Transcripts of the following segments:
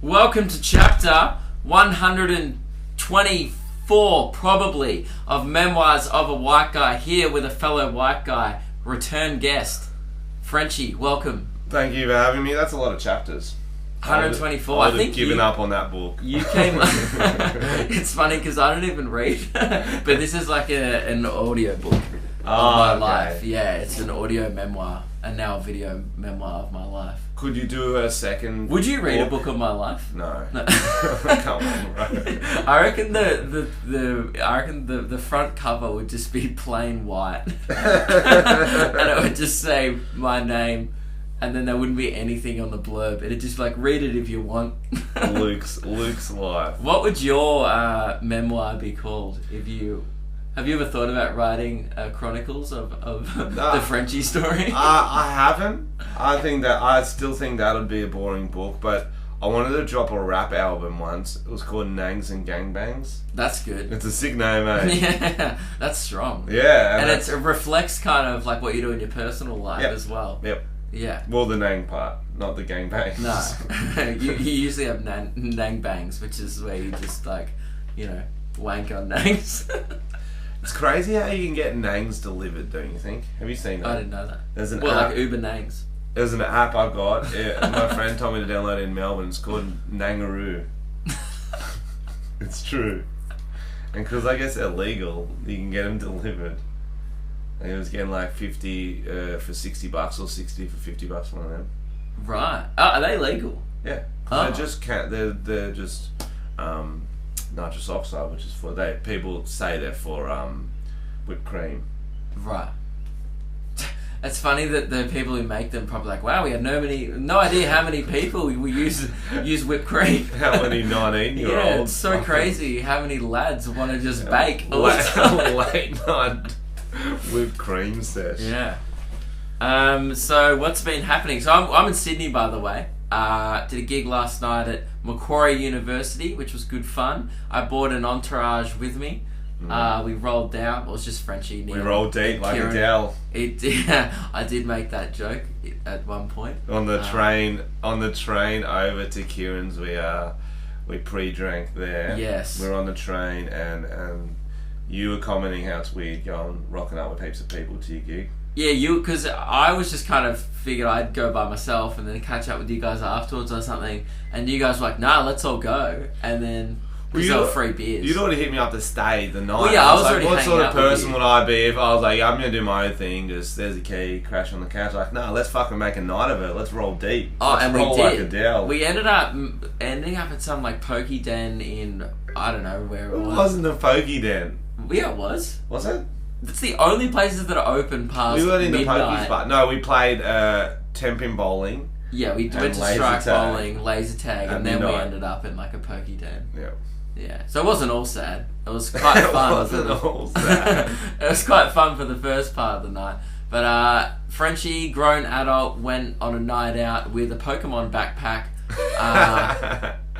Welcome to chapter 124, probably, of Memoirs of a White Guy, here with a fellow white guy, return guest, Frenchy. Welcome. Thank you for having me. That's a lot of chapters. 124. I think given up on that book. You came. It's funny because I don't even read, but this is like an audio book of my life. Yeah, it's an audio memoir and now a video memoir of my life. Could you do a second? Would you read a book of my life? No. Come on, bro. I reckon the front cover would just be plain white, and it would just say my name. And then there wouldn't be anything on the blurb. It'd just like, read it if you want. Luke's life. What would your memoir be called? Have you ever thought about writing chronicles of the Frenchy story? I haven't. I still think that would be a boring book, but I wanted to drop a rap album once. It was called Nangs and Gangbangs. That's good. It's a sick name, eh? Yeah, that's strong. Yeah. And it reflects kind of like what you do in your personal life as well. Yep. Yeah. Well, the Nang part, not the gangbangs. No. you usually have Nang bangs, which is where you just like, wank on Nangs. It's crazy how you can get Nangs delivered, don't you think? Have you seen that? I didn't know that. There's an app. Like Uber Nangs. There's an app I got. My friend told me to download it in Melbourne. It's called Nangaroo. It's true. And because I guess they're legal, you can get them delivered. And he was getting like 50 for $60 or 60 for $50, one of them. Right. Oh, are they legal? Yeah. Oh. They're just nitrous oxide, which is for people say they're for whipped cream. Right. It's funny that the people who make them probably like, wow, we have no idea how many people we use whipped cream. How many 19-year-olds? Yeah, it's so crazy how many lads want to just bake. Late night whipped cream sesh. Yeah. So what's been happening? So I'm in Sydney, by the way. Did a gig last night at Macquarie University, which was good fun. I brought an entourage with me. We rolled down. It was just Frenchy. We rolled deep like a Dell. I did make that joke at one point. On the train over to Kieran's, we pre-drank there. Yes. We were on the train and you were commenting how it's weird rocking up with heaps of people to your gig. Yeah, because I was just kind of figured I'd go by myself and then catch up with you guys afterwards or something. And you guys were like, nah, let's all go. And then we sell free beers. You'd already hit me up to stay the night. Well, yeah, I was already what hanging sort of out with person you. would I be if I was like, I'm going to do my own thing, just there's a key, crash on the couch. Like, no, let's fucking make a night of it. Let's roll deep. Let's roll we did. Like a Dell. We ended up ending up at some like pokey den in, I don't know where it was. It wasn't a pokey den. Yeah, it was. Was it? It's the only places that are open past midnight. We weren't in the midnight. pokey spot. No, we played 10-pin bowling. Yeah, we went to strike bowling, laser tag, and then we ended up in like a pokey den. Yeah. Yeah. So it wasn't all sad. It was quite fun. It wasn't all sad. It was quite fun for the first part of the night. But Frenchy, grown adult, went on a night out with a Pokemon backpack.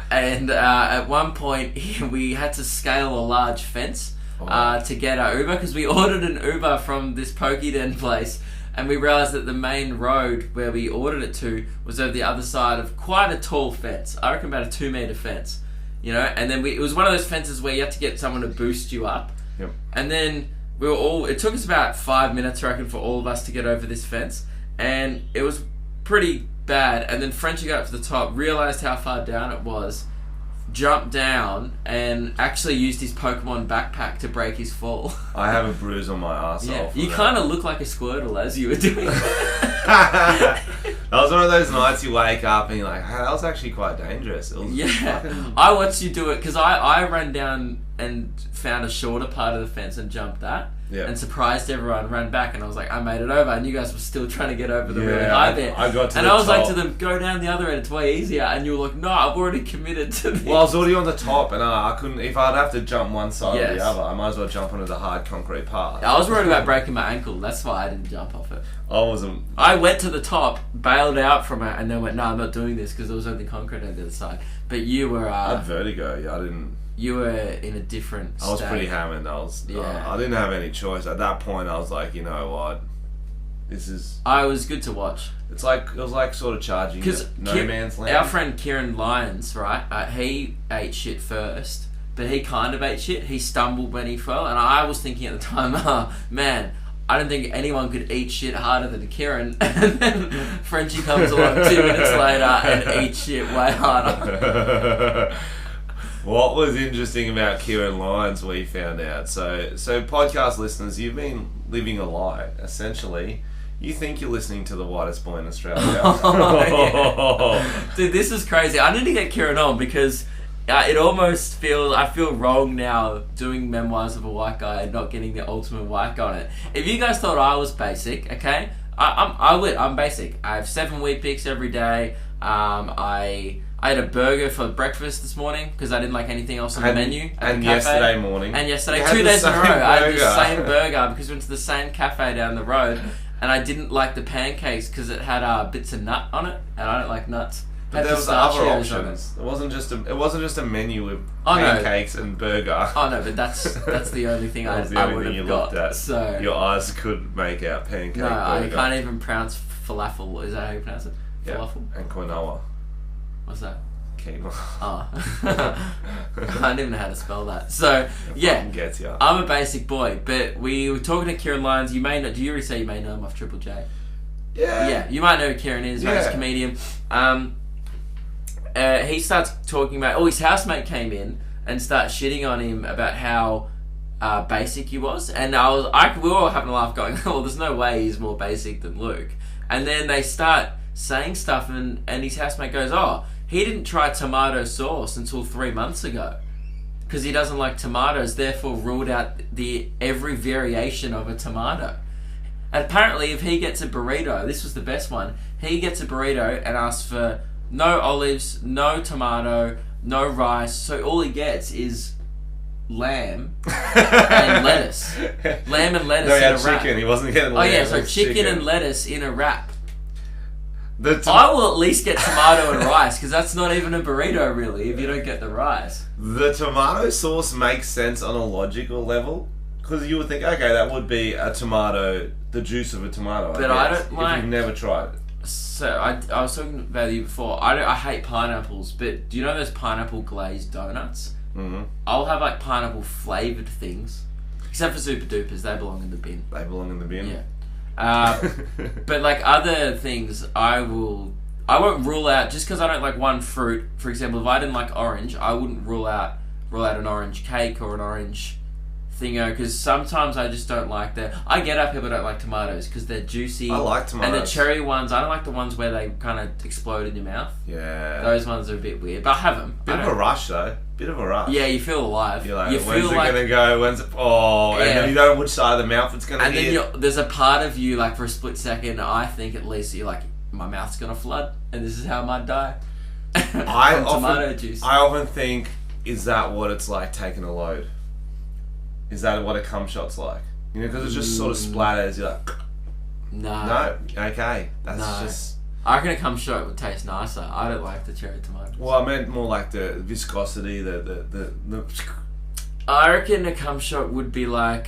And at one point, we had to scale a large fence to get our Uber, because we ordered an Uber from this Pokey Den place, and we realised that the main road where we ordered it to was over the other side of quite a tall fence. I reckon about a 2-metre fence, and then it was one of those fences where you have to get someone to boost you up. Yep. And then it took us about 5 minutes, I reckon, for all of us to get over this fence, and it was pretty bad. And then Frenchy got up to the top, realised how far down it was, jumped down, and actually used his Pokemon backpack to break his fall. I have a bruise on my arsehole. Yeah, you kind of look like a Squirtle as you were doing it. That was one of those nights you wake up and you're like, hey, that was actually quite dangerous. It was I watched you do it because I ran down and found a shorter part of the fence and jumped that. Yeah. And surprised everyone, ran back, and I was like, I made it over, and you guys were still trying to get over the really high bit. I got to and the I was top. like to them, go down the other end, it's way easier, and you were like, no, I've already committed to this. Well, I was already on the top, and I couldn't, if I'd have to jump one side or Yes. the other, I might as well jump onto the hard concrete path. I was worried about breaking my ankle, that's why I didn't jump off it. I went to the top, bailed out from it, and then went, no, I'm not doing this, because there was only concrete on the other side. But you were... I had vertigo, I didn't... You were in a different state. I was pretty hammered. I didn't have any choice. At that point, I was like, you know what? This is. I was good to watch. It was like sort of charging no man's land. Our friend Kieran Lyons, right? He ate shit first, but he kind of ate shit. He stumbled when he fell, and I was thinking at the time, man, I don't think anyone could eat shit harder than Kieran. And then Frenchy comes along 2 minutes later and eats shit way harder. What was interesting about Kieran Lyons we found out? So podcast listeners, you've been living a lie, essentially. You think you're listening to the whitest boy in Australia. Dude, this is crazy. I need to get Kieran on because it almost feels... I feel wrong now doing Memoirs of a White Guy and not getting the ultimate white guy on it. If you guys thought I was basic, okay? I'm basic. I have 7 Weet-Bix every day. I had a burger for breakfast this morning because I didn't like anything else on the menu. And yesterday morning. And yesterday, 2 days in a row. I had the same burger because we went to the same cafe down the road. And I didn't like the pancakes because it had bits of nut on it, and I don't like nuts. But there was other options. It wasn't just a menu with pancakes and burger. Oh no, but that's the only thing I would have got. At. So your eyes could make out pancake. No, burger. I can't even pronounce falafel. Is that how you pronounce it? Yeah. Falafel. And quinoa. What's that? Quinoa. Oh. I don't even know how to spell that. So yeah, gets ya. I'm a basic boy, but we were talking to Kieran Lyons. You may know. Do you already say you may know him off Triple J? Yeah. Yeah, you might know who Kieran is. Right? He's a comedian. He starts talking about... his housemate came in and started shitting on him about how basic he was. And we were all having a laugh going, oh, there's no way he's more basic than Luke. And then they start saying stuff and his housemate goes, oh, he didn't try tomato sauce until 3 months ago because he doesn't like tomatoes, therefore ruled out every variation of a tomato. And apparently if he gets a burrito, this was the best one, he gets a burrito and asks for no olives, no tomato, no rice, so all he gets is lamb and lettuce. Lamb and lettuce in a wrap. Chicken. He wasn't getting lamb. Oh yeah, so chicken and lettuce in a wrap. I will at least get tomato and rice because that's not even a burrito really if you don't get the rice. The tomato sauce makes sense on a logical level because you would think, okay, that would be a tomato, the juice of a tomato. But I don't like... If you've never tried it. So I was talking about you before. I hate pineapples, but do you know those pineapple glazed donuts? Mm-hmm. I'll have like pineapple flavoured things, except for Super Dupers. They belong in the bin. They belong in the bin. Yeah. But like other things, I won't rule out just because I don't like one fruit. For example, if I didn't like orange, I wouldn't rule out an orange cake or an orange thingo because sometimes I just don't like them. I get how people don't like tomatoes because they're juicy. I like tomatoes. And the cherry ones, I don't like the ones where they kind of explode in your mouth. Yeah. Those ones are a bit weird, but I have them. Bit of a rush though. Bit of a rush. Yeah, you feel alive. You're like, you when's feel it like, gonna go? When's it? Oh, yeah. And then you don't know which side of the mouth it's gonna hit. And then there's a part of you, like for a split second, I think at least you're like, my mouth's gonna flood, and this is how I might die. Tomato juice. I often think, is that what it's like taking a load? Is that what a cum shot's like? You know, because it just sort of splatters. You're like, no, okay, that's just. I reckon a cum shot would taste nicer. I don't like the cherry tomatoes. Well, I meant more like the viscosity, the. I reckon a cum shot would be like,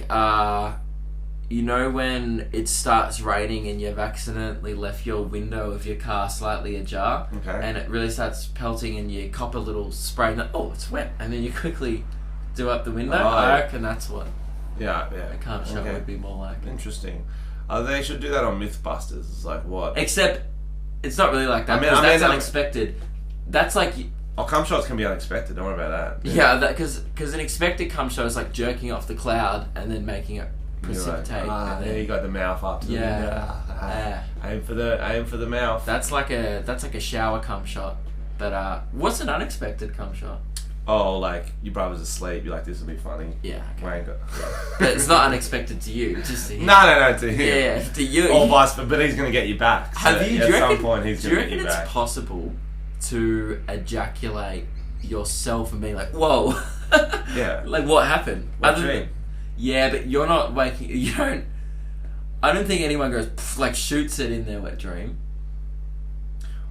you know, when it starts raining and you've accidentally left your window of your car slightly ajar, and it really starts pelting, and you cop a little spray, and oh, it's wet, and then you quickly do up the window. I reckon that's what. Yeah. A cum shot would be more like. Interesting. They should do that on MythBusters. It's like what? Except. It's not really like that, because that's unexpected. That's like... Oh, cum shots can be unexpected, don't worry about that. Yeah, because an expected cum shot is like jerking off the cloud and then making it precipitate. Like, and then you got the mouth up to the window. Aim for the mouth. That's like a shower cum shot. But what's an unexpected cum shot? Oh, like your brother's asleep. You're like, this will be funny. Yeah. Okay. But it's not unexpected to you. Just to him. No, to him. Yeah, to you. Or vice versa. But he's gonna get you back. So Have you? At some point, he's gonna get you back. Do you reckon it's possible to ejaculate yourself and being like, whoa? Yeah. Like what happened? What dream? Yeah, but you're not waking. You don't. I don't think anyone goes like shoots it in their wet dream.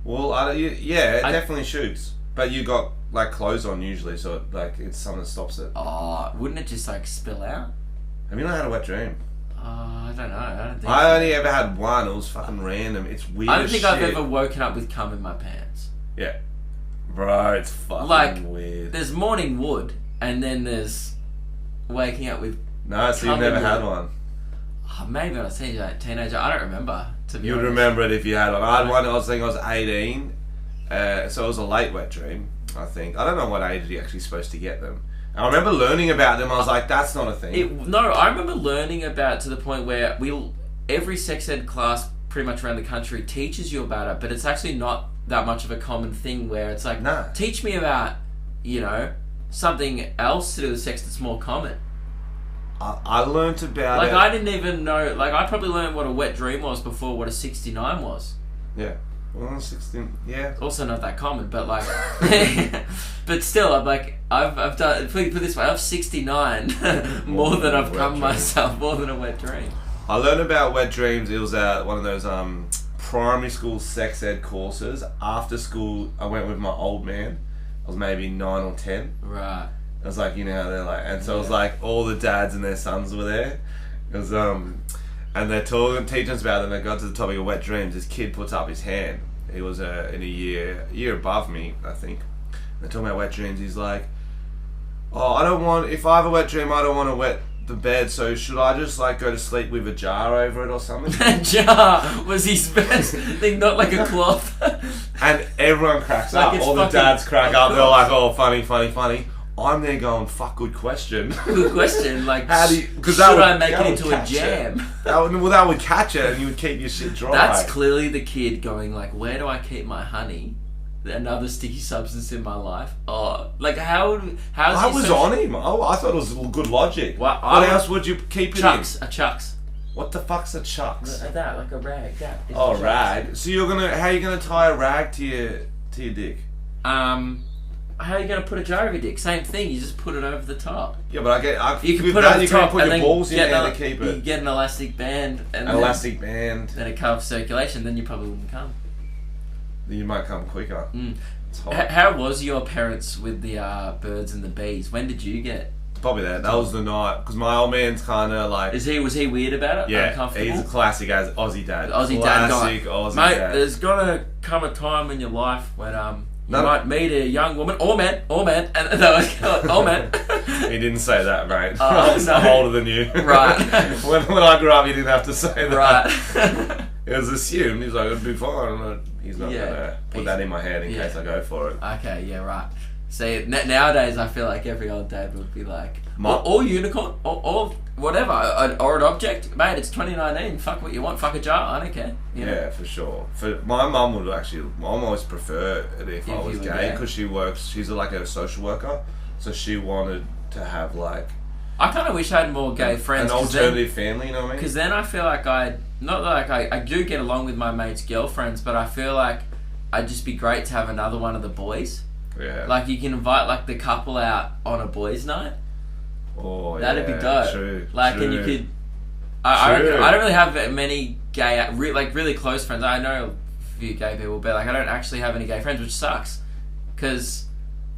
Well, it definitely shoots. But you got like clothes on usually, so it's something that stops it. Oh, wouldn't it just like spill out? Have you not had a wet dream? Oh, I don't know. I don't think I only ever had one. It was fucking random. It's weird. I don't think I've ever woken up with cum in my pants. Yeah. Bro, it's fucking like, weird. There's morning wood, and then there's waking up with. No, so you've never had one. Oh, maybe when I was a teenager. I don't remember. To be You'd honest. remember it if you had one. I had one. I was 18. So it was a late wet dream. I think. I don't know what age you're actually supposed to get them. I remember learning about them. I was like, that's not a thing. No, I remember learning about it to the point where every sex ed class pretty much around the country teaches you about it, but it's actually not that much of a common thing where it's like, nah. Teach me about, something else to do with sex that's more common. I learnt about like, it. I didn't even know, like, I probably learned what a wet dream was before what a 69 was. Yeah. Well, 16, yeah. Also not that common, but like, but still, I'm like, I've done, put it this way, I've 69 more than I've come myself, more than a wet dream. I learned about wet dreams. It was at one of those primary school sex ed courses. After school, I went with my old man. I was maybe 9 or 10. Right. I was like, they're like, and so it was like all the dads and their sons were there. It was and they're teaching us about it, and they got to the topic of wet dreams. This kid puts up his hand. He was in a year above me, I think. They're talking about wet dreams. He's like, if I have a wet dream, I don't want to wet the bed, so should I just like go to sleep with a jar over it or something? A jar was his best thing, not like a cloth. And everyone cracks up. All the dads crack up. They're like, oh, funny. I'm there going, fuck, good question. Good question. Like, how do you, should I make it into a jam? That would catch it and you would keep your shit dry. That's clearly the kid going like, where do I keep my honey? Another sticky substance in my life. Oh, like how's I was on him. Oh, I thought it was good logic. What else would you keep it in? A chucks. What the fuck's a chucks? That, like a rag. That. Oh, rag. So how are you gonna tie a rag to your dick? How are you going to put a jar over your dick? Same thing, you just put it over the top. Yeah, but you can put it over the top put and your then balls in there to keep it. You get an elastic band. And elastic band. Then it cuts circulation, then you probably wouldn't come. You might come quicker. Mm. How was your parents with the birds and the bees? When did you get? Probably that was the night, because my old man's kind of like... Was he weird about it? Yeah, uncomfortable? he's a classic Aussie dad. Aussie Aussie mate, dad. There's gonna come a time in your life when you might meet a young woman, or man, and they was going, oh man. He didn't say that, mate. I'm older than you. Right. when I grew up, he didn't have to say that. Right. It was assumed. He's like, it'd be fine. He's not gonna put that in my head in case I go for it. Okay, yeah, right. See, nowadays I feel like every old dad would be like, or unicorn, or whatever, or an object. Mate, it's 2019, fuck what you want, fuck a jar, I don't care. You know? Yeah, for sure. My mum would actually, mum always prefer it if I was gay, because she's like a social worker, so she wanted to have like... I kind of wish I had more gay friends. An alternative family, you know what I mean? Because then I feel like I do get along with my mates' girlfriends, but I feel like I'd just be great to have another one of the boys. Yeah. Like you can invite like the couple out on a boys' night. Oh, that'd be dope. True. Like, true. and you could. I don't really have many gay, really close friends. I know a few gay people, but like I don't actually have any gay friends, which sucks. Because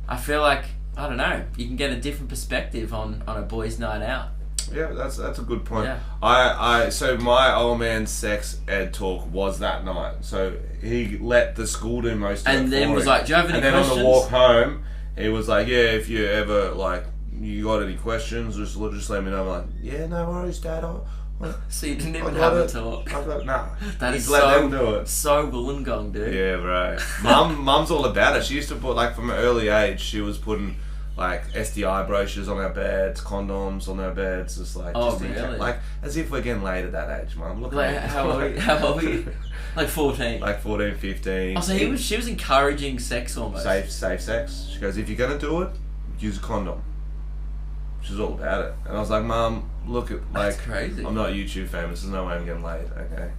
I feel like, I don't know, you can get a different perspective on a boys' night out. Yeah, that's a good point. Yeah. So my old man's sex ed talk was that night. So he let the school do most of it. And then was like, do you have any questions? And then on the walk home, he was like, yeah, if you ever like you got any questions, just let me know. I'm like, yeah, no worries, Dad. So you didn't even have a talk. Nah. That is let them do it. So Wollongong, dude. Yeah, right. Mum's all about it. She used to put, like, from an early age, she was putting like STI brochures on our beds, condoms on our beds, just like really? Like as if we're getting laid at that age, Mum. Look, like, how old were you? Like 14. Like 14, 15. Oh, so she was encouraging sex almost. Safe sex. She goes, if you're gonna do it, use a condom. She's all about it. And I was like, Mum, look at, like, that's crazy. I'm not YouTube famous, there's no way I'm getting laid, okay?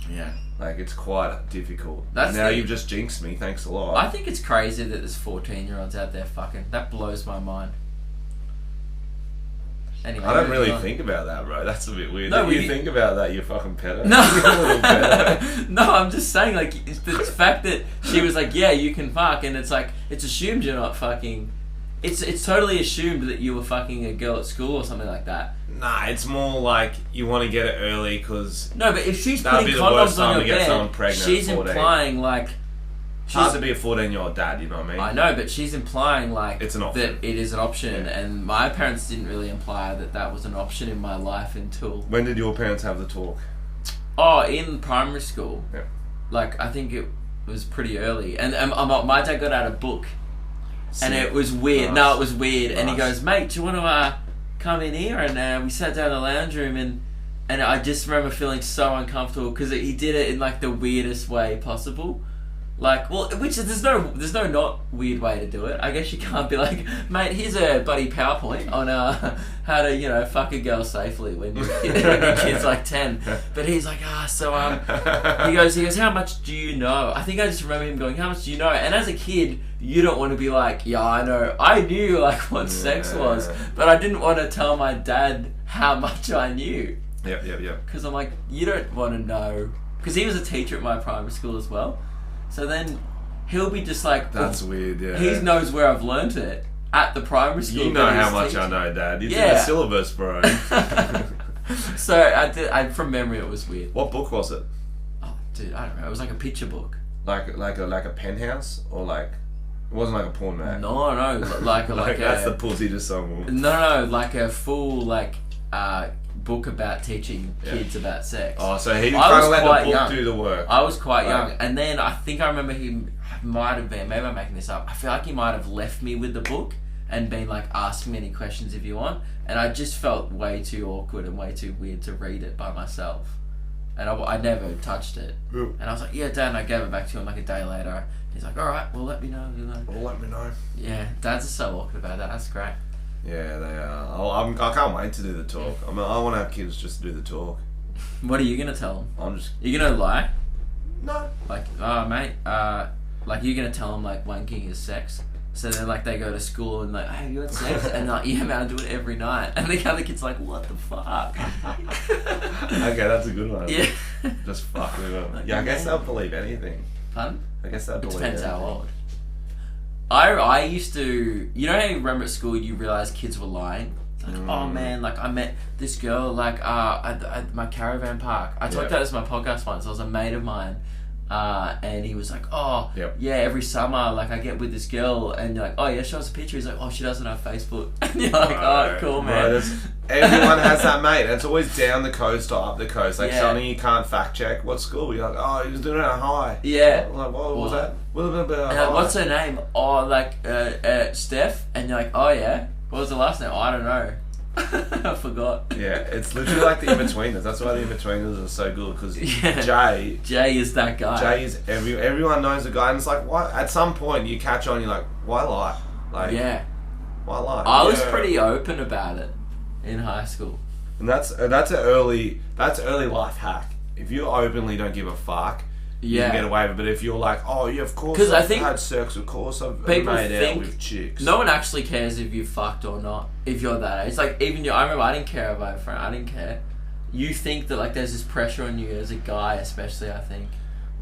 Yeah. Like, it's quite difficult. Now you've just jinxed me, thanks a lot. I think it's crazy that there's 14-year-olds out there fucking. That blows my mind. Anyway, I don't really think about that, bro. That's a bit weird. No, you think about that, you're fucking pedo. No. You're a little pedo. No, I'm just saying, like, it's the fact that she was like, yeah, you can fuck, and it's like, it's assumed you're not fucking It's totally assumed that you were fucking a girl at school or something like that. Nah, it's more like you want to get it early because... No, but if she's putting condoms on your bed, she's implying like... It's hard to be a 14-year-old dad, you know what I mean? I know, but she's implying like... It's an option. That it is an option, and my parents didn't really imply that was an option in my life until... When did your parents have the talk? Oh, in primary school. Yeah. Like, I think it was pretty early. And my dad got out a book. And it was weird. Nice. No, it was weird. Nice. And he goes, mate, do you want to come in here? And we sat down in the lounge room, and I just remember feeling so uncomfortable because he did it in like the weirdest way possible. Like, well, which is, there's no not weird way to do it. I guess you can't be like, mate, here's a buddy PowerPoint on how to, fuck a girl safely when your kid's like 10. But he's like, he goes, how much do you know? I think I just remember him going, how much do you know? And as a kid, you don't want to be like, yeah, I know. I knew like what sex was, but I didn't want to tell my dad how much I knew. Yep. Because I'm like, you don't want to know. Because he was a teacher at my primary school as well. So then he'll be just like... That's weird, yeah. He knows where I've learnt it at the primary school. You know how much I know, Dad. You did the syllabus, bro. So from memory, it was weird. What book was it? Oh, dude, I don't know. It was like a picture book. Like a penthouse? Or like... It wasn't like a porn mag? No, like that's the pussy to someone. No, like a full book about teaching kids about sex. Oh, so he kind of let the book do the work. I was quite young, and then I think I remember he might have been, maybe I'm making this up, I feel like he might have left me with the book and been like, ask me any questions if you want, and I just felt way too awkward and way too weird to read it by myself, and I never touched it. And I was like, yeah, Dad, and I gave it back to him like a day later. He's like, alright, well, let me know. Let me know. Yeah, dads are so awkward about that. That's great. Yeah, they are. I can't wait to do the talk. I want to have kids just to do the talk. What are you going to tell them? You're going to lie? No. Like, mate, like you're going to tell them like wanking is sex? So then like they go to school and like, hey, you had sex? And like, yeah, man, I do it every night. And the other kid's like, what the fuck? Okay, that's a good one. Yeah. Just fuck with them. Yeah, I guess they'll believe anything. Pardon? I guess they'll believe anything. Depends how old. I used to, you know how you remember at school you realise kids were lying? It's like, oh man, like I met this girl like at my caravan park. I talked about this in my podcast once. I was a mate of mine, and he was like, yeah, every summer like I get with this girl, and you're like, oh yeah, show us a picture. He's like, oh, she doesn't have Facebook, and you're like, oh, cool, man. Everyone has that mate, and it's always down the coast or up the coast. Like something you can't fact check. What school? You're like, oh, he was doing it at high. Yeah. Like, what was that? What's her name? Oh, like Steph, and you're like, oh yeah. What was the last name? I don't know. I forgot. Yeah, it's literally like the in-betweeners. That's why the in-betweeners are so good, because Jay is that guy. Jay is everyone knows the guy, and it's like, what? At some point you catch on, you're like, why lie? Like, why lie? I was pretty open about it in high school, and that's an early life hack. If you openly don't give a fuck, you can get away with it. But if you're like, oh yeah, of course, I think had sex, of course I've made out with chicks. No one actually cares if you fucked or not. If you're that age, it's like even I remember I didn't care about a friend. I didn't care. You think that like there's this pressure on you as a guy, especially. I think.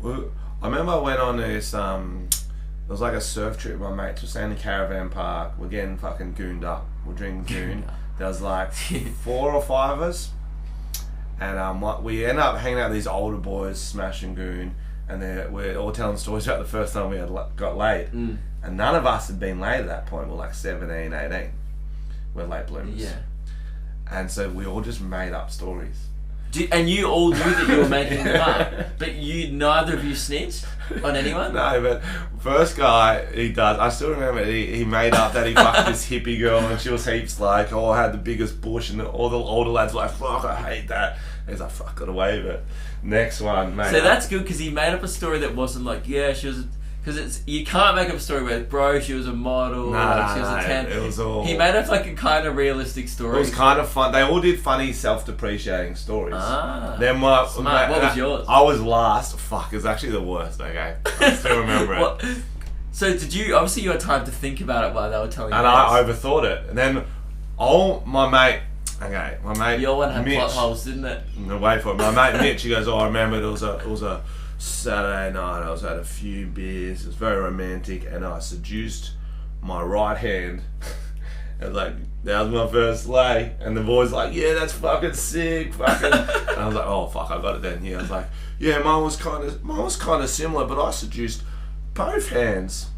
Well, I remember I went on this. It was like a surf trip with my mates. We're staying in the caravan park. We're getting fucking gooned up. We're drinking goon. There was like 4 or 5 of us, and we ended up hanging out with these older boys, smashing goon. And we're all telling stories about the first time we had got laid. And none of us had been laid at that point. We're like 17, 18. We're late bloomers. Yeah. And so we all just made up stories. And you all knew that you were making them up, but neither of you snitched on anyone? No, but first guy, he does. I still remember he made up that he fucked this hippie girl and she was heaps like, had the biggest bush, and all the older lads were like, fuck, I hate that. And he's like, fuck, got away with it. Next one, mate. So that's good, because he made up a story that wasn't like, yeah, she was... Because you can't make up a story where, bro, she was a model, she was a 10. It was all... He made up like a kind of realistic story. It was kind of fun. They all did funny, self-depreciating stories. Then smart. What was yours? I was last. Fuck, it was actually the worst, okay? I still remember it. So did you... Obviously you had time to think about it while they were telling you. And I overthought it. And then, my mate... Okay, my mate Your one had Mitch, plot holes, didn't it? No, wait for it. My mate Mitch, he goes, I remember it was a Saturday night, I had a few beers, it was very romantic, and I seduced my right hand. And like, that was my first lay. And the boy's like, yeah, that's fucking sick. Fucking. And I was like, oh, fuck, I got it then. Yeah, I was like, yeah, mine was kind of similar, but I seduced both hands.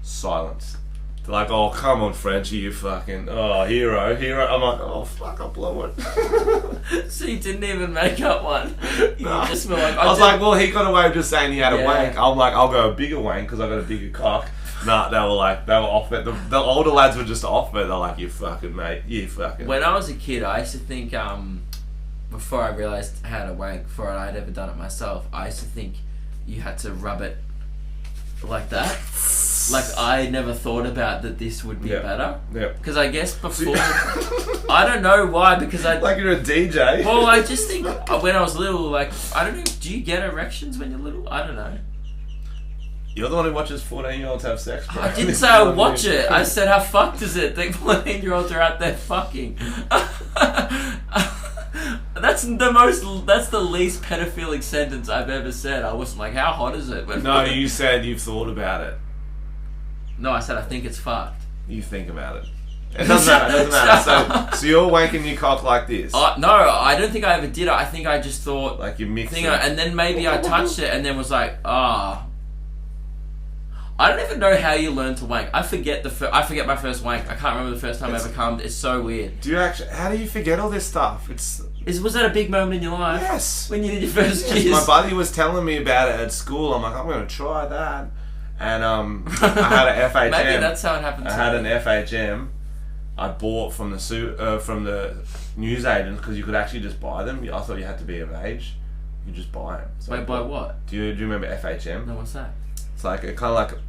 Silence. They're like, oh, come on, Frenchy, you fucking, hero. I'm like, oh, fuck, I blew it. So you didn't even make up one? You just were like, I was like, well, he got away with just saying he had a wank. I'm like, I'll go a bigger wank because I got a bigger cock. Nah, they were off it. The older lads were just off it. They're like, you fucking mate, you fucking. When I was a kid, I used to think, before I realised how to wank, before I'd ever done it myself, I used to think you had to rub it like that. Like, I never thought about that this would be better. Yeah. Because I guess before... I don't know why, because I... Like you're a DJ. Well, I just think when I was little, like, I don't know, do you get erections when you're little? I don't know. You're the one who watches 14-year-olds have sex, bro. I didn't say I watch it. I said, how fucked is it that 14-year-olds are out there fucking? That's the least pedophilic sentence I've ever said. I wasn't like, how hot is it? No, you said you've thought about it. No, I said I think it's fucked. You think about it. It doesn't matter. So you're wanking your cock like this? No, I don't think I ever did it. I think I just thought... Like you mixed it. And then maybe I touched it and then was like, I don't even know how you learn to wank. I forget my first wank. I can't remember the first time I ever cummed. It's so weird. How do you forget all this stuff? Was that a big moment in your life? Yes. When you did your first jizz? My buddy was telling me about it at school. I'm like, I'm going to try that. And I had an FHM. Maybe that's how it happened. I had an FHM. I bought from the newsagents because you could actually just buy them. I thought you had to be of age. You just buy them. So wait, buy what? Do you remember FHM? No, what's that? It's like kind of like a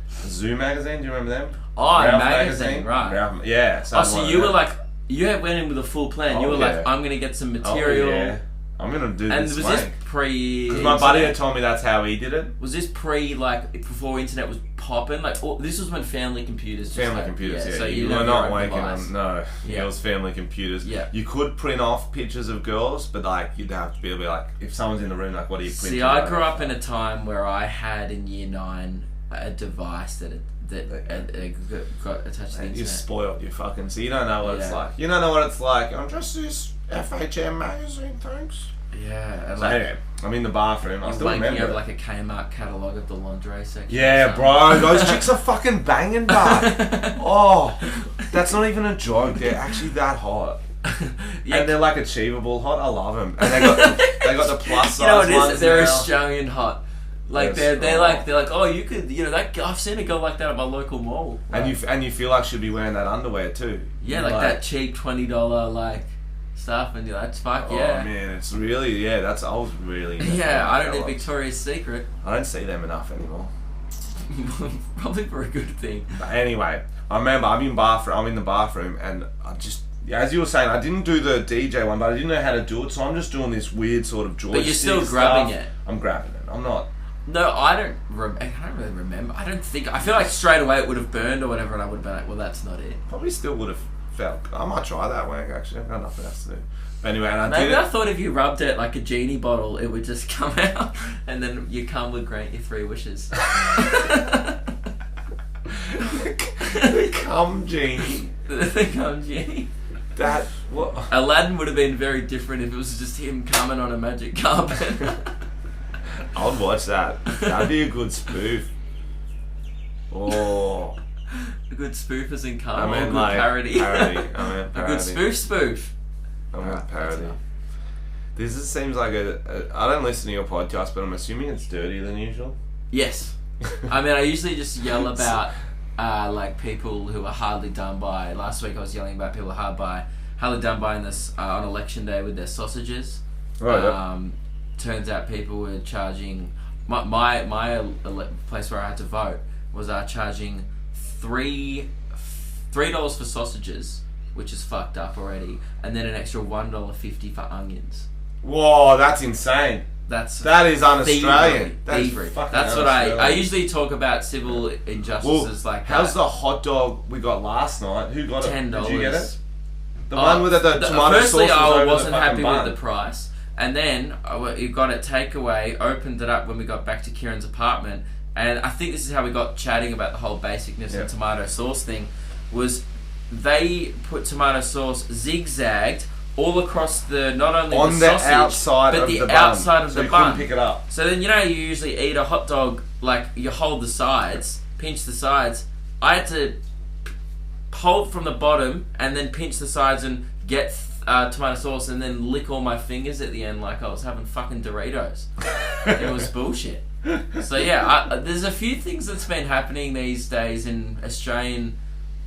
Zoo magazine. Do you remember them? Oh, magazine, right? Ralph, yeah. So you were like, you went in with a full plan. You were like, I'm gonna get some material. Oh, yeah. I'm gonna do and this. And was this pre? Because my buddy had told me that's how he did it. Was this pre, like, before internet was popping? Like, this was when family computers. Computers, yeah. So you were not wanking them. No, it was family computers. Yeah. You could print off pictures of girls, but like you'd have to be able to be like, if someone's in the room, like, what do you print? See, I grew up in a time where I had in year 9 a device that got attached to the internet. You're spoiled, you fucking. So you don't know what it's like. You don't know what it's like. I'm just this FHM magazine, thanks. Yeah. So anyway, I'm in the bathroom. I still remember over like a Kmart catalogue of the lingerie section. Yeah, bro. Those chicks are fucking banging, but oh, that's not even a joke. They're actually that hot. Yeah. And they're like achievable hot. I love them. And they got the plus size. You know what it is? Ones They're now. Australian hot. Like they're like oh, you could, you know, that I've seen a girl like that at my local mall. Right? And you feel like she'd be wearing that underwear too. Yeah, like that cheap $20 like stuff, and you're like, fuck yeah. Oh man, it's really I was really I don't need Victoria's Secret. I don't see them enough anymore. Probably for a good thing. But anyway, I remember I'm in the bathroom, and I just, as you were saying, I didn't do the DJ one, but I didn't know how to do it, so I'm just doing this weird sort of joystick. But you're still grabbing it. I'm grabbing it. I'm not. No, I don't really remember. I feel like straight away it would have burned or whatever, and I would have been like, well, that's not it. Probably still would have felt. I might try that wank actually. I've got nothing else to do. But anyway, and I thought if you rubbed it like a genie bottle, it would just come out, and then your cum would grant you 3 wishes. The cum genie. The cum genie. That what? Aladdin would have been very different if it was just him coming on a magic carpet. I'd watch that. That'd be a good spoof. Oh. A good spoof as in cum, or a good like, parody. Parody. A good spoof. I'm with parody. This seems like I don't listen to your podcast, but I'm assuming it's dirtier than usual. Yes. I mean, I usually just yell about like people who are hardly done by. Last week I was yelling about people hardly done by in this on election day with their sausages. Right. Turns out people were charging my place where I had to vote was charging $3 for sausages, which is fucked up already, and then an extra $1.50 for onions. Whoa, that's insane. That is un-Australian. Thievery. That's what I usually talk about civil injustices like that. How's the hot dog we got last night? Who got it? $10. Did you get it? The one with the tomato sauce. Firstly, I wasn't the happy bun. with the price. And then you got it takeaway, opened it up when we got back to Kieran's apartment, and I think this is how we got chatting about the whole basicness and tomato sauce thing, was they put tomato sauce zigzagged all across not only on the sausage, outside but of the bun. outside of so the you bun. couldn't pick it up. So then, you usually eat a hot dog, like, you hold the sides, pinch the sides. I had to hold from the bottom and then pinch the sides and get tomato sauce and then lick all my fingers at the end like I was having fucking Doritos. It was bullshit. So there's a few things that's been happening these days in Australian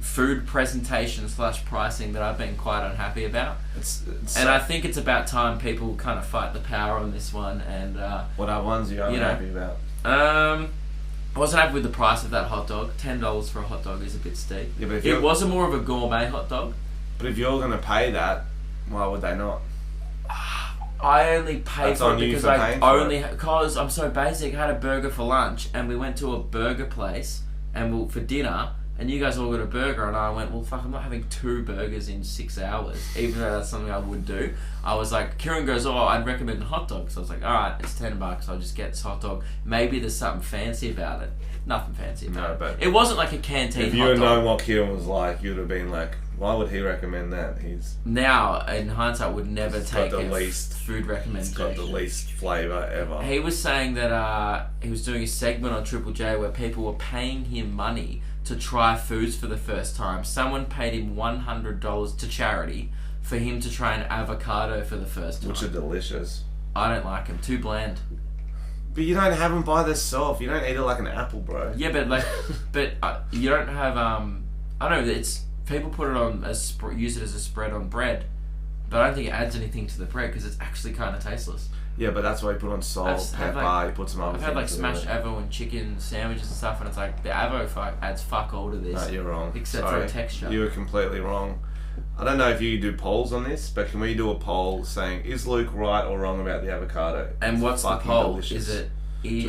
food presentation / pricing that I've been quite unhappy about. And I think it's about time people kind of fight the power on this one. And what other ones are you unhappy about? I wasn't happy with the price of that hot dog. $10 for a hot dog is a bit steep. Yeah, but it was more of a gourmet hot dog. But if you're going to pay that, why would they not? I only paid for it because I'm so basic. I had a burger for lunch and we went to a burger place and for dinner, and you guys all got a burger, and I went, well, fuck, I'm not having 2 burgers in 6 hours, even though that's something I would do. I was like, Kieran goes, I'd recommend a hot dog. So I was like, alright, it's $10, I'll just get this hot dog. Maybe there's something fancy about it. Nothing fancy about it. But it wasn't like a canteen hot dog. If you had known what Kieran was like, you'd have been like, why would he recommend that? Now, in hindsight, would never take a food recommendation. It's got the least flavour ever. He was saying that he was doing a segment on Triple J where people were paying him money to try foods for the first time. Someone paid him $100 to charity for him to try an avocado for the first time. Which are delicious. I don't like them. Too bland. But you don't have them by themselves. You don't eat it like an apple, bro. Yeah, but you don't have I don't know. It's people put it on use it as a spread on bread, but I don't think it adds anything to the bread because it's actually kind of tasteless. Yeah, but that's why you put on salt, pepper, you put some other things. I've had smashed avo and chicken sandwiches and stuff, and it's like the avo adds fuck all to this. No, you're wrong. Except for a texture. You were completely wrong. I don't know if you do polls on this, but can we do a poll saying, is Luke right or wrong about the avocado? And what's the poll? Delicious. Is it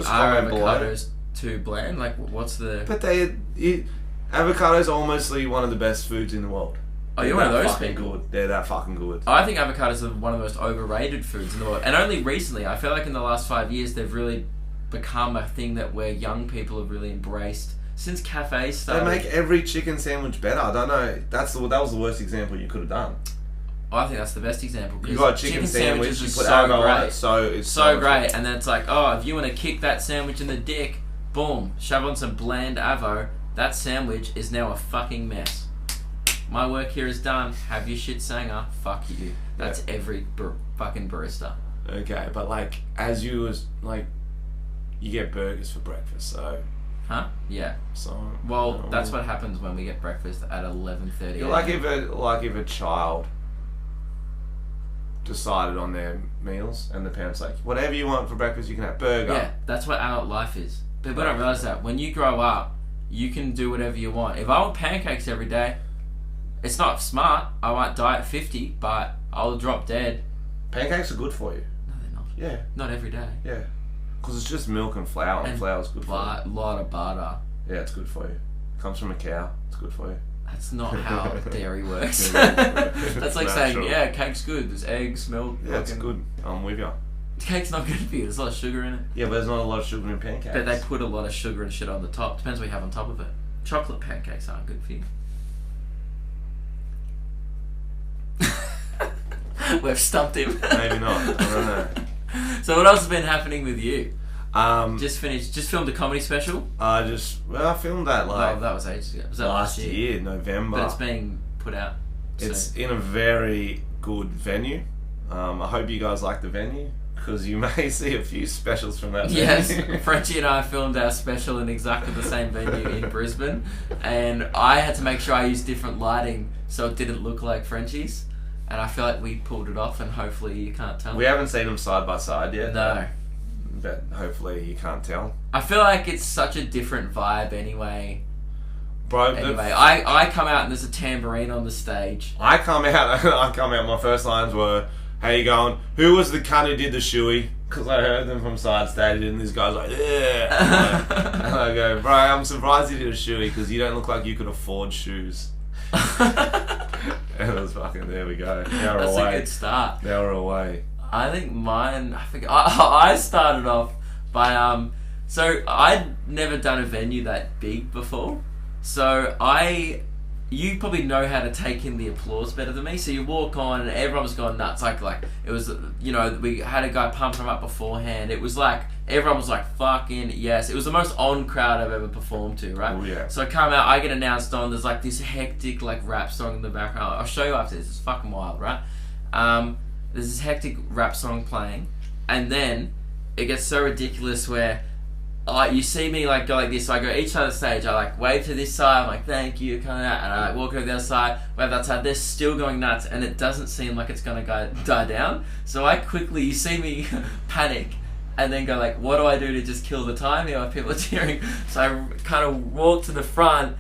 are avocados too bland? Like, what's the... But avocados are almost one of the best foods in the world. Oh, you're one of those people. Good. They're that fucking good. I think avocados are one of the most overrated foods in the world. And only recently, I feel like in the last 5 years, they've really become a thing that where young people have really embraced. Since cafes started... They make every chicken sandwich better. I don't know. That was the worst example you could have done. I think that's the best example. You got chicken sandwich, you put so avo great. on it, so it's so great. And then it's like, if you want to kick that sandwich in the dick, boom, shove on some bland avo. That sandwich is now a fucking mess. My work here is done. Have your shit sanger. Fuck you. That's every fucking barista. Okay, but as you was you get burgers for breakfast, so. Huh? Yeah. So. Well, that's what happens when we get breakfast at 11:30. If a child decided on their meals, and the parents whatever you want for breakfast, you can have burger. Yeah, that's what adult life is. People don't realize that when you grow up, you can do whatever you want. If I want pancakes every day, it's not smart. I might die at 50, but I'll drop dead. Pancakes are good for you. No, they're not. Yeah. Not every day. Yeah. Because it's just milk and flour, and flour's good for you. A lot of butter. Yeah, it's good for you. Comes from a cow. It's good for you. That's not how dairy works. That's like saying, cake's good. There's eggs, milk. Yeah, it's good. I'm with you. Cake's not good for you. There's a lot of sugar in it. Yeah, but there's not a lot of sugar in pancakes. But they put a lot of sugar and shit on the top. Depends what you have on top of it. Chocolate pancakes aren't good for you. We've stumped him. Maybe not. I don't know. So what else has been happening with you? Just filmed a comedy special? I filmed that that was ages ago. Was that last year, November. But it's being put out soon. It's in a very good venue. I hope you guys like the venue, because you may see a few specials from that venue. Yes, Frenchy and I filmed our special in exactly the same venue in Brisbane, and I had to make sure I used different lighting so it didn't look like Frenchy's, and I feel like we pulled it off, and hopefully you can't tell. We haven't seen them side by side yet. No. But hopefully you can't tell. I feel like it's such a different vibe anyway. Bro, anyway, I come out and there's a tambourine on the stage. I come out, my first lines were, how you going? Who was the cunt who did the shoey? Because I heard them from side stage, and this guy's like, yeah. And I go, bro, I'm surprised you did a shoey, because you don't look like you could afford shoes. And it was fucking, there we go. Now we're away. That's a good start. Now we're away. I think mine, I started off by So I'd never done a venue that big before. So you probably know how to take in the applause better than me. So you walk on and everyone was going nuts. Like it was, we had a guy pumping them up beforehand. It was like, everyone was like, fucking yes. It was the most on crowd I've ever performed to, right? Oh, yeah. So I come out, I get announced on, there's like this hectic like rap song in the background. I'll show you after this, it's fucking wild, right? There's this hectic rap song playing, and then it gets so ridiculous where you see me like go like this. So I go each side of the stage. I like wave to this side. I'm like thank you, kind of that, and I like walk over the other side. Wave that side. They're still going nuts, and it doesn't seem like it's gonna die down. So I quickly, you see me panic, and then go like, what do I do to just kill the time here? People are cheering. So I kind of walk to the front,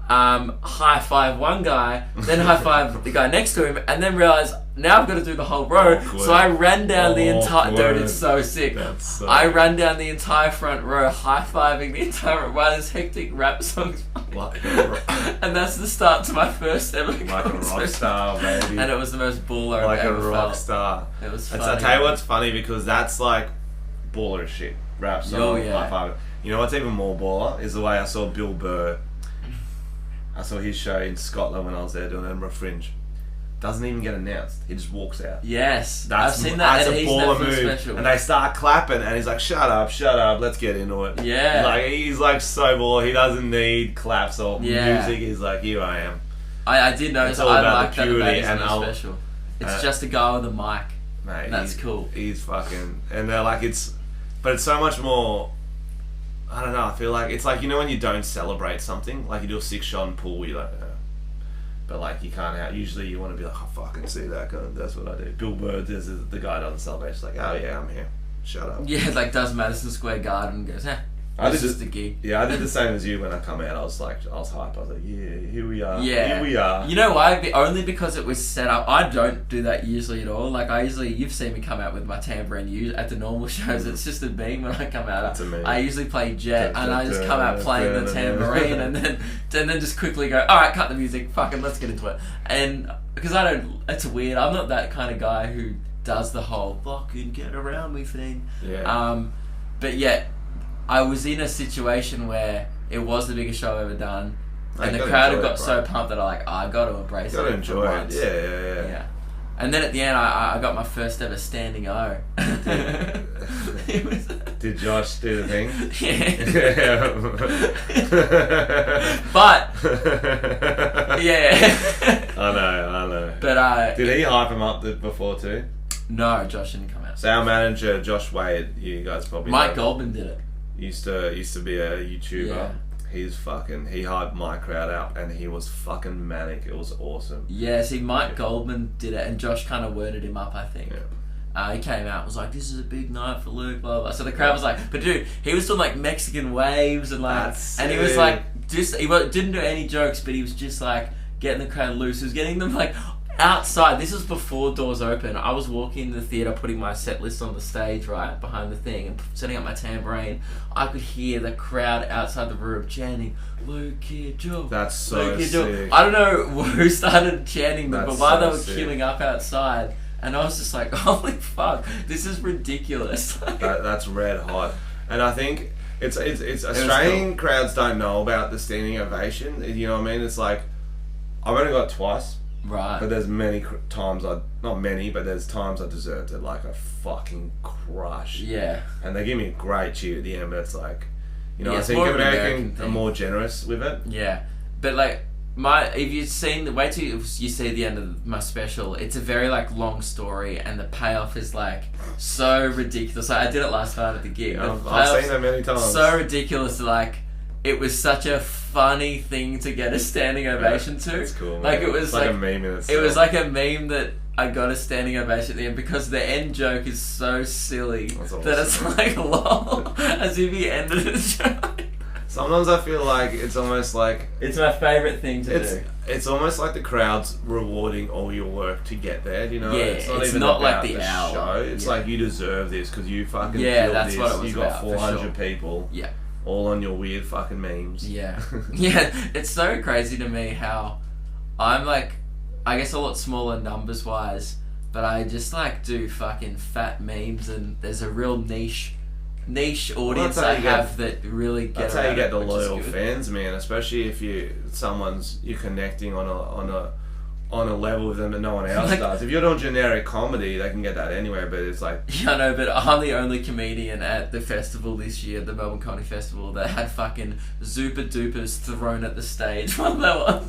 high five one guy, then high five the guy next to him, and then realize now I've got to do the whole row. Awkward. So I ran down the entire. Dude, it's so sick. I ran down the entire front row, high fiving the entire row while this hectic rap song's and that's the start to my first ever like a rock star, baby. And it was the most baller like I've ever a rock felt. star. It was funny. I tell you what's funny, because that's like baller as shit. Rap song, Oh, yeah. high five. You know what's even more baller is the way I saw Bill Burr. I saw his show in Scotland when I was there doing Edinburgh Fringe. Doesn't even get announced. He just walks out. Yes, I've seen that. That's and a he's baller Netflix move. special. And they start clapping, and he's like, "Shut up, let's get into it." Yeah, he's like so baller. He doesn't need claps or Yeah. music. He's like, "Here I am." I did notice. It's all I about like the that about purity his and Netflix special. It's just a guy with a mic. Mate, That's cool. He's fucking, and they're like, but it's so much more. I don't know. I feel like it's like, when you don't celebrate something, like you do a 6-shot pool, you're like, but like you can't. Usually you want to be like, oh, fucking see that guy. That's what I do. Bill Burr, the guy doesn't celebrate. It's like, oh yeah, I'm here. Shut up. Yeah, like does Madison Square Garden and goes, this is the gig. Yeah, I did the same as you when I come out. I was hyped. I was like, yeah, here we are. Yeah. Here we are. You know why? Only because it was set up. I don't do that usually at all. Like you've seen me come out with my tambourine at the normal shows. It's just a beam when I come out. That's amazing. I usually play Jet, and I just come out playing the tambourine, and then just quickly go, all right, cut the music, fucking let's get into it. And because it's weird. I'm not that kind of guy who does the whole fucking get around me thing. Yeah. But yet, I was in a situation where it was the biggest show I've ever done, and the crowd had got so pumped that I got to embrace it. Got to enjoy it. Once. Yeah. And then at the end, I got my first ever standing O. Did Josh do the thing? Yeah. But yeah. I know. But did he hype him up before too? No, Josh didn't come out. So our manager Josh Wade, you guys probably Mike know, Goldman did it. Used to be a YouTuber. Yeah. He hyped my crowd out, and he was fucking manic. It was awesome. Yeah, see, Mike Goldman did it, and Josh kind of worded him up, I think. Yeah. He came out and was like, this is a big night for Luke, blah, blah. So the crowd was like, but dude, he was doing like Mexican waves and like, and he was like, didn't do any jokes, but he was just like getting the crowd loose. He was getting them like outside. This was before doors open. I was walking in the theatre, putting my set list on the stage, right, behind the thing, and setting up my tambourine. I could hear the crowd outside the room chanting, Luke Kidgell. That's so sick. I don't know who started chanting them, but while they were sick. queuing up outside, and I was just like, holy fuck, this is ridiculous. That's red hot. And I think it's Australian crowds don't know about the standing ovation. You know what I mean? It's like, I've only got it twice. Right. But there's many times there's times I deserved it, like a fucking crush. Yeah. And they give me a great cheer at the end, but it's like, I it's think more of an Americans are more generous with it. Yeah. But like, if you've seen, wait till you see the end of my special, it's a very like long story, and the payoff is like so ridiculous. Like, I did it last night at the gig. Yeah, I've seen that many times. So ridiculous, like, it was such a funny thing to get a standing ovation to. That's cool. Like, it was it's like a meme in itself. It was like a meme that I got a standing ovation at the end, because the end joke is so silly that it's like lol, as if he ended the joke. Sometimes I feel like it's almost like it's my favourite thing to do. It's almost like the crowd's rewarding all your work to get there. You know, Yeah, it's not it's even not about like the hour. show. It's like you deserve this because you fucking Yeah, built that's this. what it was You got about, for 400 sure. people. Yeah. All on your weird fucking memes. Yeah. Yeah, it's so crazy to me how I'm like, I guess a lot smaller numbers wise, but I just like do fucking fat memes, and there's a real niche niche audience that's how I you have that really get That's how around you get it, the which is loyal good. fans, man. Especially if you're connecting on a level with them that no one else Like- does. If you're doing generic comedy, they can get that anywhere. But it's like, Yeah, I know, but I'm the only comedian at the festival this year, the Melbourne Comedy Festival, that had fucking Zupa Dupas thrown at the stage while they were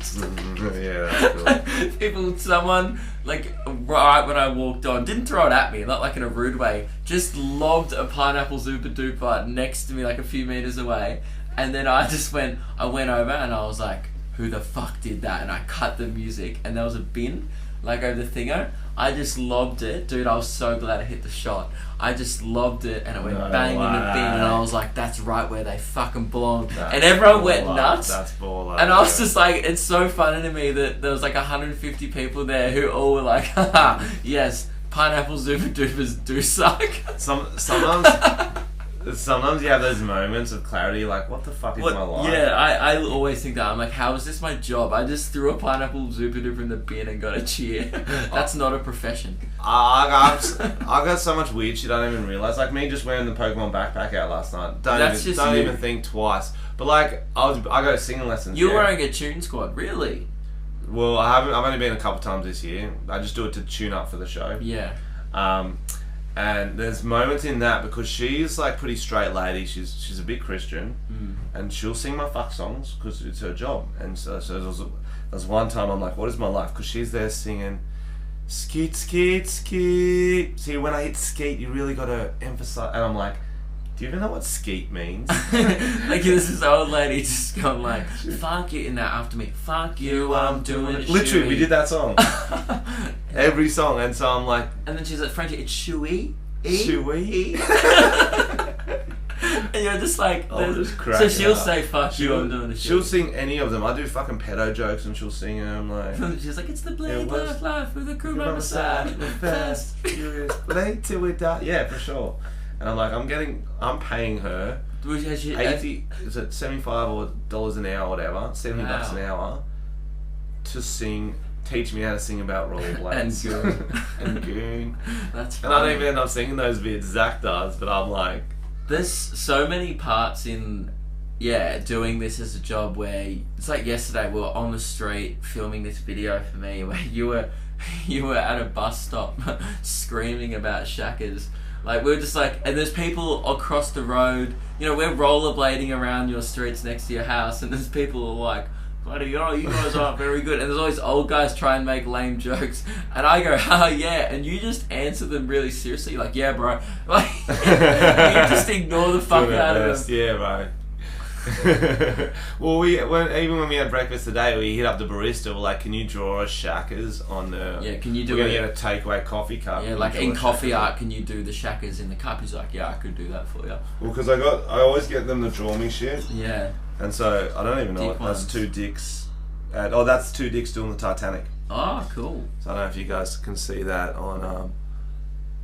yeah, that's cool. someone, like, right when I walked on, didn't throw it at me, not like in a rude way, just lobbed a pineapple Zupa Dupa next to me, like a few meters away, and then I went over and I was like, who the fuck did that? And I cut the music, and there was a bin, like over the thingo. I just lobbed it. Dude, I was so glad I hit the shot. I just lobbed it, and it went bang in the bin, and I was like, that's right where they fucking belong. And everyone went nuts. That's baller. And I was just like, it's so funny to me that there was like 150 people there who all were like, haha, yes, pineapple Zupa Dupas do suck. Sometimes you have those moments of clarity, like, what the fuck is my life? Yeah, I always think that. I'm like, how is this my job? I just threw a pineapple Zupa Duper in the bin and got a cheer. That's not a profession. I got so much weird shit I don't even realise. Like me just wearing the Pokemon backpack out last night. Don't even think twice. But like, I go to singing lessons. You're wearing a tune squad, really? Well, I've only been a couple times this year. I just do it to tune up for the show. Yeah. And there's moments in that because she's like pretty straight lady. She's a bit Christian, and she'll sing my fuck songs because it's her job. And so there was one time I'm like, what is my life? Because she's there singing, skeet skeet skeet. See, when I hit skeet, you really got to emphasize. And I'm like, do you even know what skeet means? Like there's this old lady just going like, fuck you, in that after me, fuck you, I'm doing it. Literally, we did that song. Every song, and so I'm like, and then she's like, Frenchy, it's shoey. Shoey. And you're just like, so she'll say, fuck you, I'm doing it. She'll sing any of them. I do fucking pedo jokes and she'll sing them like. She's like, it's the blade life with a crew by my side. Fast, furious, blade till we die. Yeah, for sure. And I'm like, I'm paying her 80, is it $75 an hour, whatever, $70 an hour, to sing, teach me how to sing about rollerblades. And goon. That's funny. And I don't even end up singing those bits, Zach does, but I'm like... There's so many parts in, doing this as a job where, it's like yesterday, we were on the street filming this video for me where you were at a bus stop screaming about shackers. Like, we're just like, and there's people across the road, we're rollerblading around your streets next to your house, and there's people who are like, bloody hell, you guys aren't very good. And there's always old guys try and make lame jokes, and I go, yeah, and you just answer them really seriously, like, yeah, bro. Like, you just ignore the fuck out of them. Yeah, bro. Well, even when we had breakfast today, we hit up the barista. We're like, "Can you draw us shackers on the?" Yeah, can you do? We're gonna get a takeaway coffee cup. Yeah, like in coffee art, can you do the shackers in the cup? He's like, "Yeah, I could do that for you." Well, because I always get them to draw me shit. Yeah. And so I don't even know. That's two dicks. That's two dicks doing the Titanic. Oh, cool. So I don't know if you guys can see that on.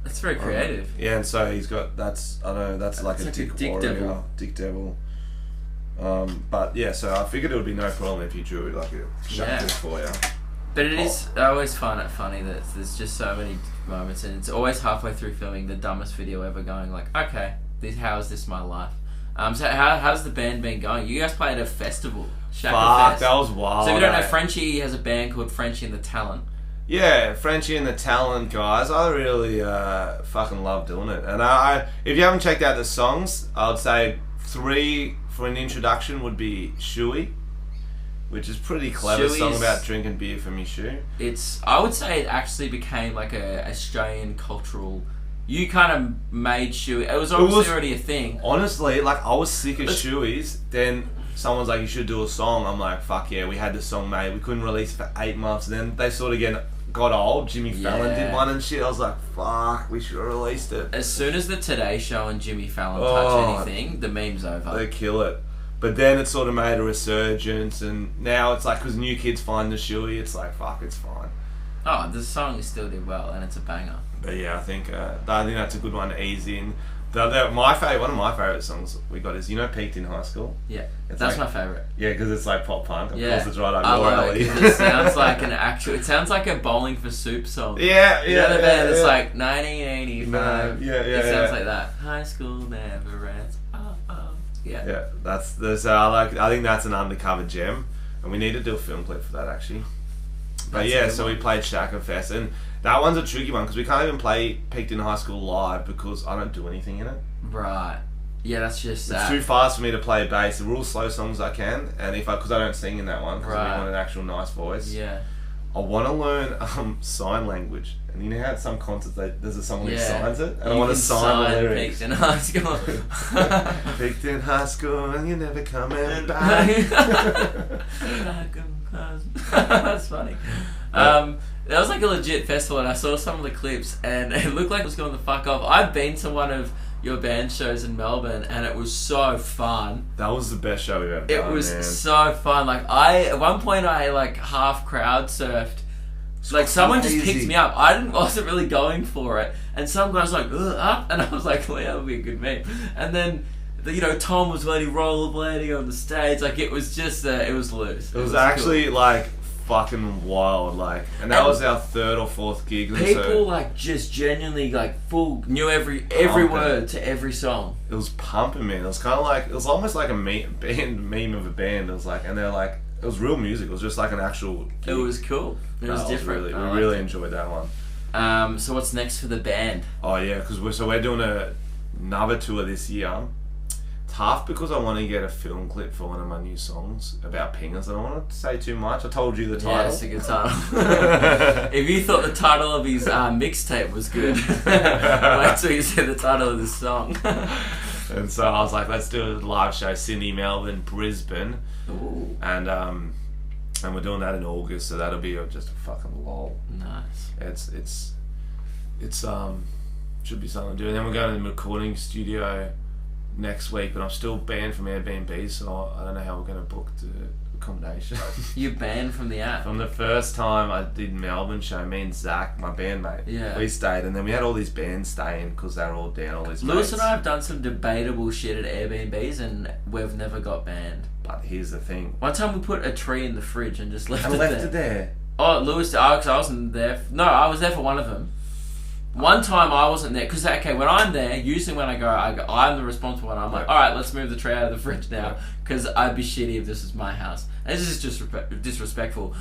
That's very creative. Yeah, and so he's got that's like a dick devil. Dick devil. But yeah, so I figured it would be no problem if you drew like a shackers for you. But it is, I always find it funny that there's just so many moments, and it's always halfway through filming the dumbest video ever going like, okay, how is this my life? So how's the band been going? You guys played a festival, Shaka Fest. That was wild. So if you don't know, Frenchy has a band called Frenchy and the Talent. Yeah, Frenchy and the Talent guys. I really fucking love doing it. And if you haven't checked out the songs, I would say 3 for an introduction would be Shoey, which is pretty clever song about drinking beer from your shoe. I would say it actually became like a Australian cultural. You kind of made Shoey. It was obviously already a thing. Honestly, like I was sick of Shoeys. Then someone's like, "You should do a song." I'm like, "Fuck yeah!" We had the song made. We couldn't release it for 8 months. And then they sort of got old. Jimmy Fallon did one and shit. I was like, "Fuck, we should have released it." As soon as the Today Show and Jimmy Fallon touch anything, the meme's over. They kill it. But then it sort of made a resurgence, and now it's like because new kids find the shoey, it's like fuck, it's fine. Oh, the song still did well, and it's a banger. But yeah, I think that's a good one to ease in. One of my favourite songs we got is, Peaked in High School? Yeah, It's that's like- my favourite. Yeah, because it's like pop punk. Of Yeah. course, it's right up I your love alley. it 'cause it sounds like it sounds like a Bowling for Soup song. Yeah, You know the band? It's yeah. like 1985. Yeah, It sounds yeah. like that. High school never ends. Yeah. Yeah, I think that's an undercover gem, and we need to do a film clip for that actually. But That's a yeah, good so one. we played Shaka Fest, and that one's a tricky one because we can't even play Peaked in High School live because I don't do anything in it. Right. Yeah, that's just It's too fast for me to play bass. The real slow songs I can, and because I don't sing in that one because Right. we want an actual nice voice. Yeah. I want to learn sign language, and you know how at some concerts there's someone who Yeah. signs it, and I You want to can sign the lyrics. Peaked in High School. Peaked in high school and you never coming back. That's funny. That was like a legit festival, and I saw some of the clips, and it looked like it was going the fuck off. I've been to one of your band shows in Melbourne, and it was so fun. That was the best show we've ever It done, was man. so fun. Like at one point, I like half crowd surfed. Like someone just crazy. picked me up. Wasn't really going for it, and some guy was like, up, and I was like, well, that would be a good meme. And then, Tom was already rollerblading on the stage. Like it was just, it was loose. It was cool. actually like fucking wild, and that And was our third or fourth gig. And people so like just genuinely like full knew every Pumping. word to every song. it was pumping, man. It was kind of like, it was almost like a meme of a band. It was like, and they're like, it was real music. It was just like an actual gig. It was cool. It was different. We I liked really it. enjoyed that one. So what's next for the band? Oh yeah, because we're doing another tour this year. It's half because I want to get a film clip for one of my new songs about pingers. I don't want to say too much. I told you the title. Yeah, that's a good title. If you thought the title of his mixtape was good, wait till you see the title of this song. And so I was like, let's do a live show, Sydney, Melbourne, Brisbane, Ooh, and we're doing that in August. So that'll be just a fucking lol. nice. It's should be something to do. And then we're going to the recording studio next week, but I'm still banned from Airbnb, so I don't know how we're going to book the accommodation. You're banned from the app. From the first time I did Melbourne show, me and Zach, my bandmate, Yeah. we stayed, and then we had all these bands staying because they were all down, all these Lewis mates. and I have done some debatable shit at Airbnbs, and we've never got banned. But here's the thing. One time we put a tree in the fridge and just left I it left there. it there. Oh, Lewis, because I wasn't there. No, I was there for one of them. One time I wasn't there, because, okay, when I'm there, usually when I go, I'm the responsible one. I'm like, Yeah. alright, let's move the tray out of the fridge now, because I'd be shitty if this is my house. And this is just disrespectful.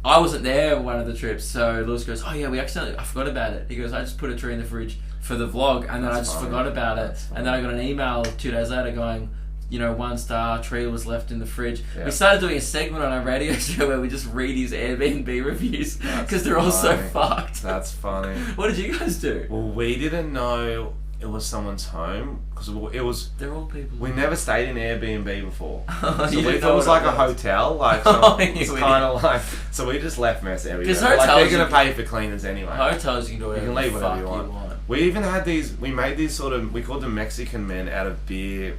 I wasn't there one of the trips, so Lewis goes, oh yeah, I forgot about it. He goes, I just put a tree in the fridge for the vlog, and then I That's just funny. forgot about it. That's And then I got an email 2 days later going, 1 star, tree was left in the fridge. Yeah. We started doing a segment on our radio show where we just read his Airbnb reviews, because they're all so funny. fucked. That's funny. What did you guys do? Well, we didn't know it was someone's home because it was. They're all people. We never stayed in Airbnb before, Oh, so you we didn't thought know it was what like a was. hotel. Like Oh, so it's you kind of like, so we just left mess everywhere. 'Cause Like hotels they're you gonna can- pay for cleaners anyway. Hotels, you can do whatever You can leave the whatever fuck you want. We even had these. We made these sort of. We called them Mexican men out of beer.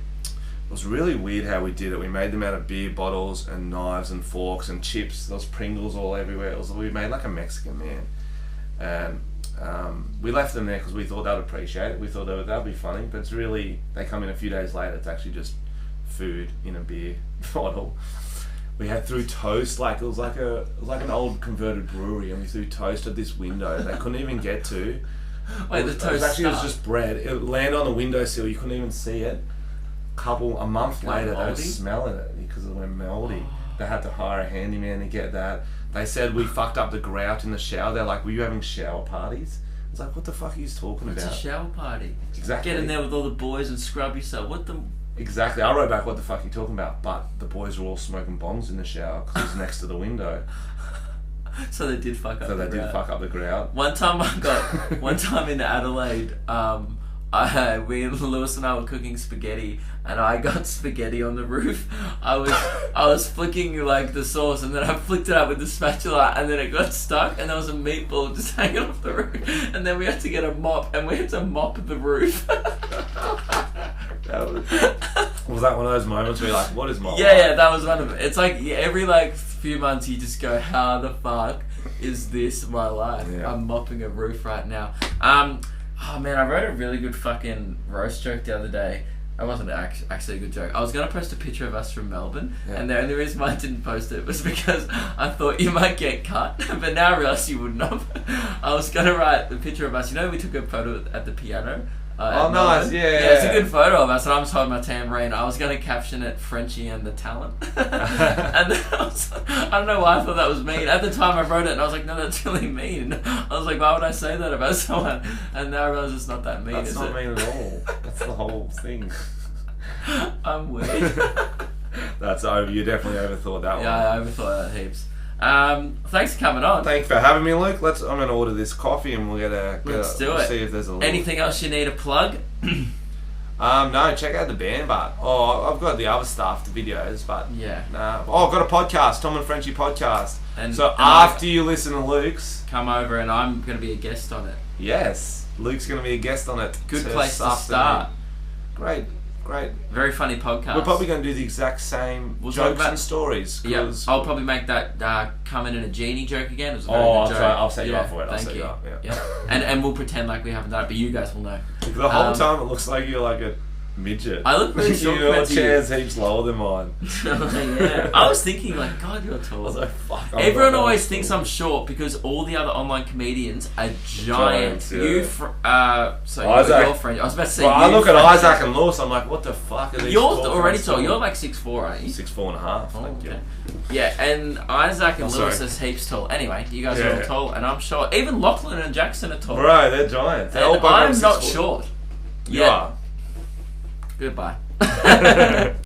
It was really weird how we did it. We made them out of beer bottles and knives and forks and chips. There was Pringles all everywhere. We made like a Mexican man, and we left them there because we thought they'd appreciate it. We thought that'd be funny, but it's really, they come in a few days later. It's actually just food in a beer bottle. We had threw toast, like it was like an old converted brewery, and we threw toast at this window they couldn't even get to. Wait, the It toast was stuck? just bread. It landed on the windowsill. You couldn't even see it. A month Went later, they were mouldy? smelling it because it went mouldy. They had to hire a handyman to get that. They said we fucked up the grout in the shower. They're like, were you having shower parties? I was like, what the fuck are you talking It's a about? shower party. Exactly. Get in there with all the boys and scrub yourself. What the... Exactly. I wrote back, what the fuck are you talking about? But the boys were all smoking bongs in the shower because it was next to the window. So they did fuck up So the they did grout. fuck up the grout. One time one time in Adelaide, we and Lewis and I were cooking spaghetti, and I got spaghetti on the roof. I was flicking like the sauce, and then I flicked it up with the spatula, and then it got stuck, and there was a meatball just hanging off the roof. And then we had to get a mop, and we had to mop the roof. Was that one of those moments where you're like, what is my Yeah, that was one of it. It's like every few months you just go, how the fuck is this my life? Yeah. I'm mopping a roof right now. Oh man, I wrote a really good fucking roast joke the other day. It wasn't actually a good joke. I was going to post a picture of us from Melbourne, and the only reason why I didn't post it was because I thought you might get cut, but now I realised you wouldn't have. I was going to write the picture of us. You know, we took a photo at the piano. Oh, nice, yeah. Yeah, it's a good photo of us, and I'm just holding my tambourine. I was going to caption it Frenchy and the talent. And then I don't know why I thought that was mean. At the time I wrote it, and I was like, no, that's really mean. I was like, why would I say that about someone? And now I realise it's not that mean, That's not mean at all. That's the whole thing. I'm weird. That's over. You definitely overthought that one. Yeah, I overthought that heaps. Thanks for coming on. Thanks for having me, Luke. I'm going to order this coffee and we'll Let's do it. See if there's a little... Anything else you need to plug? No, check out the band, but I've got the other stuff, the videos, but yeah. I've got a podcast, Tom and Frenchy podcast. And so after you listen to Luke's, come over and I'm going to be a guest on it. Yes, Luke's going to be a guest on it. Good place to start. Great. Very funny podcast. We're probably going to do the exact same jokes and stories. Yeah, I'll probably make that come in a genie joke again. It was a very good joke. I'll set you up for it. Thank you. Up, yeah. And we'll pretend like we haven't done it, but you guys will know. The whole time it looks like you're like a midget. I look really short. Your chair's heaps lower than mine. Yeah. I was thinking like, God, you're tall. I was like, fuck. Everyone always thinks I'm short because all the other online comedians are giants. Yeah. Your friend. I was about to say. I look at Isaac and Lewis. I'm like, what the fuck are these? You're already tall. You're like 6'4", aren't you? 6'4.5". Oh, okay. Yeah, and Isaac and Lewis are heaps tall. Anyway, you guys are all tall, and I'm short. Even Lachlan and Jackson are tall. Bro, they're giants. They're all I'm not short. You are. Goodbye.